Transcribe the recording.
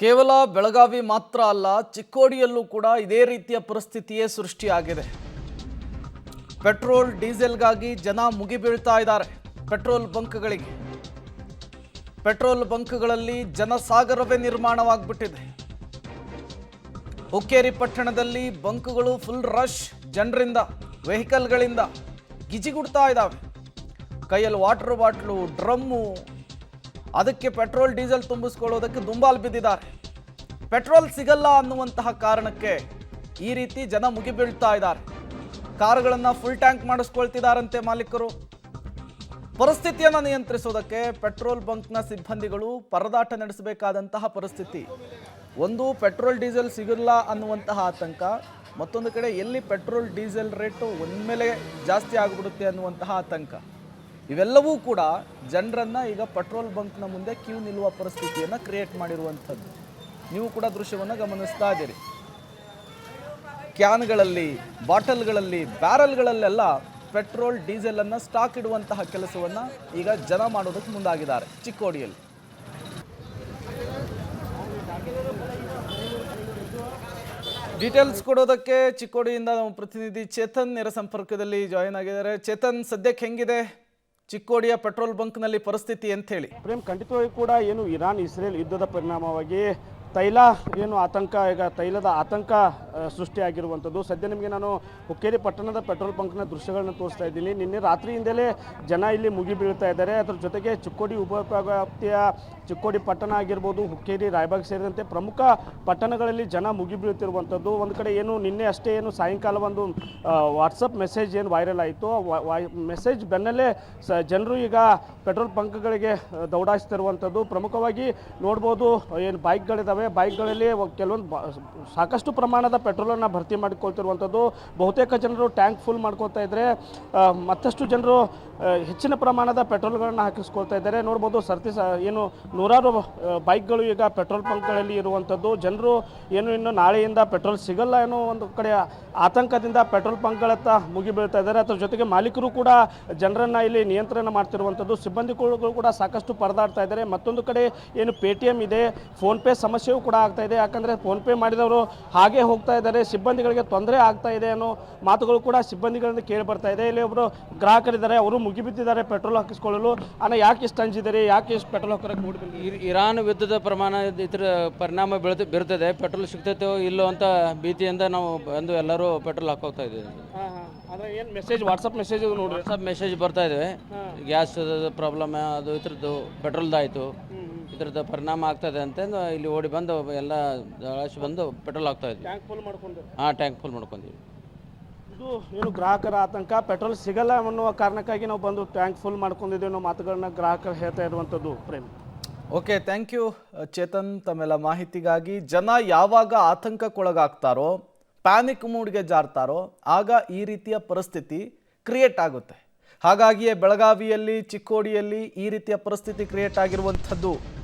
ಕೇವಲ ಬೆಳಗಾವಿ ಮಾತ್ರ ಅಲ್ಲ, ಚಿಕ್ಕೋಡಿಯಲ್ಲೂ ಕೂಡ ಇದೇ ರೀತಿಯ ಪರಿಸ್ಥಿತಿಯೇ ಸೃಷ್ಟಿಯಾಗಿದೆ. ಪೆಟ್ರೋಲ್ ಡೀಸೆಲ್ಗಾಗಿ ಜನ ಮುಗಿಬೀಳ್ತಾ ಇದ್ದಾರೆ. ಪೆಟ್ರೋಲ್ ಬಂಕ್ಗಳಲ್ಲಿ ಜನಸಾಗರವೇ ನಿರ್ಮಾಣವಾಗ್ಬಿಟ್ಟಿದೆ. ಹುಕ್ಕೇರಿ ಪಟ್ಟಣದಲ್ಲಿ ಬಂಕ್ಗಳು ಫುಲ್ ರಶ್, ಜನರಿಂದ, ವೆಹಿಕಲ್ಗಳಿಂದ ಗಿಜಿಗುಡ್ತಾ ಇದ್ದಾವೆ. ಕೈಯಲ್ಲಿ ವಾಟರ್ ಬಾಟ್ಲು, ಡ್ರಮ್ಮು, ಅದಕ್ಕೆ ಪೆಟ್ರೋಲ್ ಡೀಸೆಲ್ ತುಂಬಿಸ್ಕೊಳ್ಳೋದಕ್ಕೆ ದುಂಬಾಲು ಬಿದ್ದಿದ್ದಾರೆ. ಪೆಟ್ರೋಲ್ ಸಿಗಲ್ಲ ಅನ್ನುವಂತಹ ಕಾರಣಕ್ಕೆ ಈ ರೀತಿ ಜನ ಮುಗಿಬೀಳ್ತಾ ಇದ್ದಾರೆ. ಕಾರುಗಳನ್ನು ಫುಲ್ ಟ್ಯಾಂಕ್ ಮಾಡಿಸ್ಕೊಳ್ತಿದ್ದಾರಂತೆ ಮಾಲೀಕರು. ಪರಿಸ್ಥಿತಿಯನ್ನು ನಿಯಂತ್ರಿಸೋದಕ್ಕೆ ಪೆಟ್ರೋಲ್ ಬಂಕ್ನ ಸಿಬ್ಬಂದಿಗಳು ಪರದಾಟ ನಡೆಸಬೇಕಾದಂತಹ ಪರಿಸ್ಥಿತಿ. ಒಂದು, ಪೆಟ್ರೋಲ್ ಡೀಸೆಲ್ ಸಿಗಲ್ಲ ಅನ್ನುವಂತಹ ಆತಂಕ. ಮತ್ತೊಂದು ಕಡೆ ಎಲ್ಲಿ ಪೆಟ್ರೋಲ್ ಡೀಸೆಲ್ ರೇಟು ಒಮ್ಮೆಲೆ ಜಾಸ್ತಿ ಆಗಿಬಿಡುತ್ತೆ ಅನ್ನುವಂತಹ ಆತಂಕ. ಇವೆಲ್ಲವೂ ಕೂಡ ಜನರನ್ನು ಈಗ ಪೆಟ್ರೋಲ್ ಬಂಕ್ನ ಮುಂದೆ ಕ್ಯೂ ನಿಲ್ಲುವ ಪರಿಸ್ಥಿತಿಯನ್ನು ಕ್ರಿಯೇಟ್ ಮಾಡಿರುವಂಥದ್ದು. ನೀವು ಕೂಡ ದೃಶ್ಯವನ್ನು ಗಮನಿಸ್ತಾ ಇದ್ದೀರಿ. ಕ್ಯಾನ್ಗಳಲ್ಲಿ, ಬಾಟಲ್ಗಳಲ್ಲಿ, ಬ್ಯಾರಲ್ಗಳಲ್ಲೆಲ್ಲ ಪೆಟ್ರೋಲ್ ಡೀಸೆಲನ್ನು ಸ್ಟಾಕ್ ಇಡುವಂತಹ ಕೆಲಸವನ್ನು ಈಗ ಜನ ಮಾಡೋದಕ್ಕೆ ಮುಂದಾಗಿದ್ದಾರೆ ಚಿಕ್ಕೋಡಿಯಲ್ಲಿ. ಡೀಟೇಲ್ಸ್ ಕೊಡೋದಕ್ಕೆ ಚಿಕ್ಕೋಡಿಯಿಂದ ನಮ್ಮ ಪ್ರತಿನಿಧಿ ಚೇತನ್ ನೇರ ಸಂಪರ್ಕದಲ್ಲಿ ಜಾಯಿನ್ ಆಗಿದ್ದಾರೆ. ಚೇತನ್, ಸದ್ಯಕ್ಕೆ ಹೆಂಗಿದೆ ಚಿಕ್ಕೋಡಿಯ ಪೆಟ್ರೋಲ್ ಬಂಕ್ನಲ್ಲಿ ಪರಿಸ್ಥಿತಿ ಅಂತ ಹೇಳಿ? ಪ್ರೇಮ್, ಖಂಡಿತವಾಗಿ ಕೂಡ ಏನು ಇರಾನ್ ಇಸ್ರೇಲ್ ಯುದ್ಧದ ಪರಿಣಾಮವಾಗಿ ತೈಲ ಏನು ಆತಂಕ, ಈಗ ತೈಲದ ಆತಂಕ ಸೃಷ್ಟಿಯಾಗಿರುವಂಥದ್ದು. ಸದ್ಯ ನಿಮಗೆ ನಾನು ಹುಕ್ಕೇರಿ ಪಟ್ಟಣದ ಪೆಟ್ರೋಲ್ ಬಂಕ್ನ ದೃಶ್ಯಗಳನ್ನ ತೋರಿಸ್ತಾ ಇದ್ದೀನಿ. ನಿನ್ನೆ ರಾತ್ರಿಯಿಂದಲೇ ಜನ ಇಲ್ಲಿ ಮುಗಿ ಬೀಳ್ತಾ ಇದ್ದಾರೆ. ಅದರ ಜೊತೆಗೆ ಚಿಕ್ಕೋಡಿ ಉಪವ್ಯಾಪ್ತಿಯ ಚಿಕ್ಕೋಡಿ ಪಟ್ಟಣ ಆಗಿರ್ಬೋದು, ಹುಕ್ಕೇರಿ, ರಾಯಬಾಗ್ ಸೇರಿದಂತೆ ಪ್ರಮುಖ ಪಟ್ಟಣಗಳಲ್ಲಿ ಜನ ಮುಗಿ ಬೀಳ್ತಿರುವಂಥದ್ದು. ಒಂದು ಕಡೆ ಏನು ನಿನ್ನೆ ಅಷ್ಟೇ ಏನು ಸಾಯಂಕಾಲ ಒಂದು ವಾಟ್ಸಪ್ ಮೆಸೇಜ್ ಏನು ವೈರಲ್ ಆಯಿತು, ಮೆಸೇಜ್ ಬೆನ್ನಲ್ಲೇ ಜನರು ಈಗ ಪೆಟ್ರೋಲ್ ಬಂಕ್ಗಳಿಗೆ ದೌಡಾಯಿಸ್ತಿರುವಂಥದ್ದು. ಪ್ರಮುಖವಾಗಿ ನೋಡ್ಬೋದು, ಏನು ಬೈಕ್ಗಳಿದ್ದಾವೆ, ಬೈಕ್ಗಳಲ್ಲಿ ಕೆಲವೊಂದು ಸಾಕಷ್ಟು ಪ್ರಮಾಣದ ಪೆಟ್ರೋಲನ್ನು ಭರ್ತಿ ಮಾಡಿಕೊಳ್ತಿರುವಂಥದ್ದು. ಬಹುತೇಕ ಜನರು ಟ್ಯಾಂಕ್ ಫುಲ್ ಮಾಡ್ಕೊಳ್ತಾ ಇದ್ದಾರೆ. ಮತ್ತಷ್ಟು ಜನರು ಹೆಚ್ಚಿನ ಪ್ರಮಾಣದ ಪೆಟ್ರೋಲ್ಗಳನ್ನು ಹಾಕಿಸ್ಕೊಳ್ತಾ ಇದ್ದಾರೆ. ನೋಡ್ಬೋದು, ಏನು ನೂರಾರು ಬೈಕ್ಗಳು ಈಗ ಪೆಟ್ರೋಲ್ ಬಂಕ್ಗಳಲ್ಲಿ ಇರುವಂಥದ್ದು. ಜನರು ಇನ್ನು ನಾಳೆಯಿಂದ ಪೆಟ್ರೋಲ್ ಸಿಗಲ್ಲ ಏನೋ ಒಂದು ಕಡೆ ಆತಂಕದಿಂದ ಪೆಟ್ರೋಲ್ ಬಂಕ್ಗಳತ್ತ ಮುಗಿ ಬೀಳ್ತಾ ಇದ್ದಾರೆ. ಅದರ ಜೊತೆಗೆ ಮಾಲೀಕರು ಕೂಡ ಜನರನ್ನು ಇಲ್ಲಿ ನಿಯಂತ್ರಣ ಮಾಡ್ತಿರುವಂಥದ್ದು. ಸಿಬ್ಬಂದಿಗಳು ಕೂಡ ಸಾಕಷ್ಟು ಪರದಾಡ್ತಾ ಇದ್ದಾರೆ. ಮತ್ತೊಂದು ಕಡೆ ಏನು ಪೇಟಿಎಂ ಇದೆ, ಫೋನ್ಪೇ ಸಮಸ್ಯೆಯೂ ಕೂಡ ಆಗ್ತಾ ಇದೆ. ಯಾಕಂದರೆ ಫೋನ್ಪೇ ಮಾಡಿದವರು ಹಾಗೆ ಹೋಗ್ತಾ ಇದ್ದಾರೆ, ಸಿಬ್ಬಂದಿಗಳಿಗೆ ತೊಂದರೆ ಆಗ್ತಾ ಇದೆ ಅನ್ನೋ ಮಾತುಗಳು ಕೂಡ ಸಿಬ್ಬಂದಿಗಳಿಂದ ಕೇಳಿ ಬರ್ತಾ ಇದೆ. ಇಲ್ಲಿ ಒಬ್ಬರು ಗ್ರಾಹಕರಿದ್ದಾರೆ, ಅವರು ಮುಗಿಬಿದ್ದಿದ್ದಾರೆ ಪೆಟ್ರೋಲ್ ಹಾಕಿಸ್ಕೊಳ್ಳಲು. ಯಾಕೆ ಇಷ್ಟು ಅಂಜಿದ್ದಾರೆ, ಯಾಕೆ ಇಷ್ಟು ಪೆಟ್ರೋಲ್ ಹಾಕೋಕ್ಕೆ ಮೂಡಿ? ಇರಾನ್ ಯುದ್ಧದ ಇತರ ಪರಿಣಾಮ ಬೀರ್ತದೆ. ಪೆಟ್ರೋಲ್ ಸಿಗ್ತೈತೋ ಇಲ್ಲೋ ಅಂತ ಭೀತಿಯಿಂದ ನಾವು ಬಂದು ಎಲ್ಲರೂ ಪೆಟ್ರೋಲ್ ಹಾಕೋತಾ ಇದ್ದೀವಿ. ಅಂದರೆ ಏನು ಮೆಸೇಜ್, ವಾಟ್ಸಪ್ ಮೆಸೇಜ್ ನೋಡಿ, ವಾಟ್ಸಪ್ ಮೆಸೇಜ್ ಬರ್ತಾ ಇದ್ದಾವೆ. ಗ್ಯಾಸ್ ಪ್ರಾಬ್ಲಮ್, ಅದು ಇದ್ರದ್ದು ಪೆಟ್ರೋಲ್ದಾಯಿತು, ಇದ್ರದ್ದು ಪರಿಣಾಮ ಆಗ್ತದೆ ಅಂತಂದು ಇಲ್ಲಿ ಓಡಿ ಬಂದು ಎಲ್ಲ ಬಂದು ಪೆಟ್ರೋಲ್ ಹಾಕ್ತಾ ಇದ್ವಿ. ಟ್ಯಾಂಕ್ ಫುಲ್ ಮಾಡ್ಕೊಂಡು? ಟ್ಯಾಂಕ್ ಫುಲ್ ಮಾಡ್ಕೊಂಡ್ವಿ. ಇದು ಏನು ಗ್ರಾಹಕರ ಆತಂಕ, ಪೆಟ್ರೋಲ್ ಸಿಗಲ್ಲ ಅನ್ನುವ ಕಾರಣಕ್ಕಾಗಿ ನಾವು ಬಂದು ಟ್ಯಾಂಕ್ ಫುಲ್ ಮಾಡ್ಕೊಂಡಿದ್ದೇವೆ ಅನ್ನೋ ಮಾತುಗಳನ್ನ ಗ್ರಾಹಕರು ಹೇಳ್ತಾ ಇರುವಂಥದ್ದು. Prem, okay, thank you Chetan ತಮ್ಮೆಲ್ಲ ಮಾಹಿತಿಗಾಗಿ. ಜನ ಯಾವಾಗ ಆತಂಕಕ್ಕೊಳಗಾಗ್ತಾರೋ, ಪ್ಯಾನಿಕ್ ಮೂಡ್ಗೆ ಜಾರ್ತಾರೋ, ಆಗ ಈ ರೀತಿಯ ಪರಿಸ್ಥಿತಿ ಕ್ರಿಯೇಟ್ ಆಗುತ್ತೆ. ಹಾಗಾಗಿಯೇ ಬೆಳಗಾವಿಯಲ್ಲಿ, ಚಿಕ್ಕೋಡಿಯಲ್ಲಿ ಈ ರೀತಿಯ ಪರಿಸ್ಥಿತಿ ಕ್ರಿಯೇಟ್ ಆಗಿರುವಂಥದ್ದು.